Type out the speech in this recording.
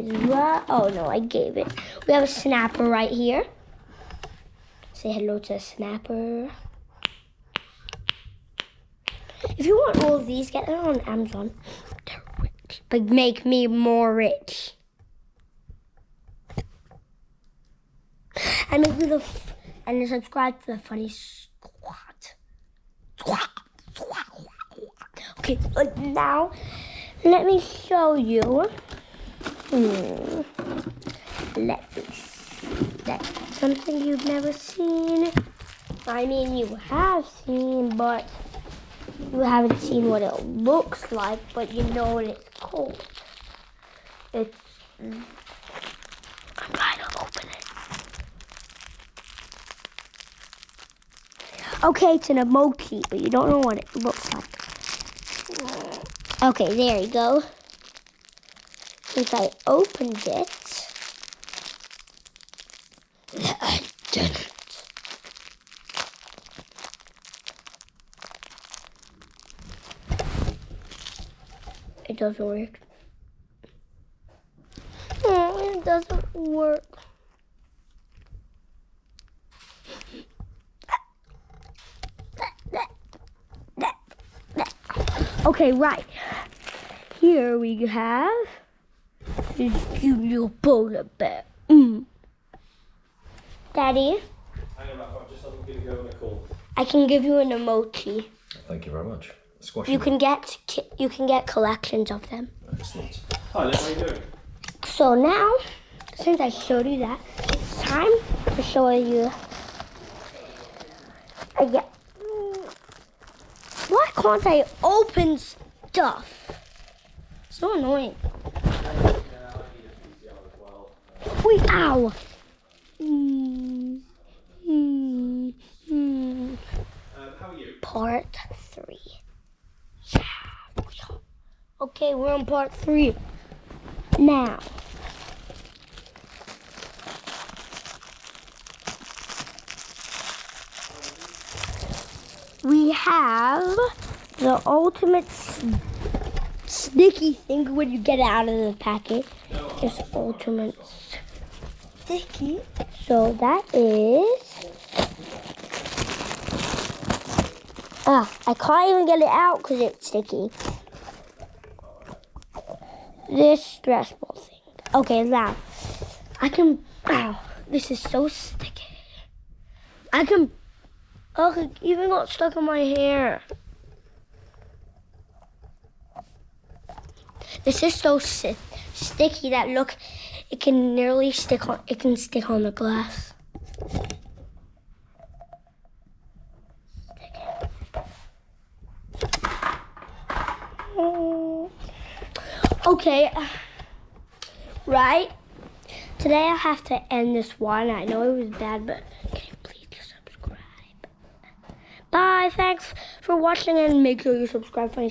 is oh no, I gave it. We have a snapper right here. Say hello to a snapper. If you want all of these, get them on Amazon. They're rich, but make me more rich. And make me and subscribe to the funny squad. Okay, but now let me show you. Let me see. Something you've never seen. I mean, you have seen, but you haven't seen what it looks like, but you know what it's called. I'm trying to open it. Okay, it's an emoji, but you don't know what it looks like. Okay, there you go. Since I opened it, I didn't. It doesn't work. Oh, it doesn't work. Okay, right. Here we have this cute little polar bear. Daddy? Hang on, Rapha, just let me give you a call. I can give you an emoji. Thank you very much. Squashy. You can get collections of them. Excellent. Hi, Liz, how you doing? So now, since I showed you that, it's time to show you. Why can't I open stuff? So annoying. Wait, ow! How are you? Part 3. Okay, we're on part 3. Now. We have the ultimate sticky thing when you get it out of the packet. It's ultimate sticky. So that is... I can't even get it out because it's sticky. This stress ball thing. Okay, now. I can... Ow, this is so sticky. Oh, it even got stuck in my hair. This is so sticky that look, it can nearly stick on the glass. Okay, right. Today I have to end this one. I know it was bad, but can you please subscribe? Bye. Thanks for watching, and make sure you subscribe. Funny.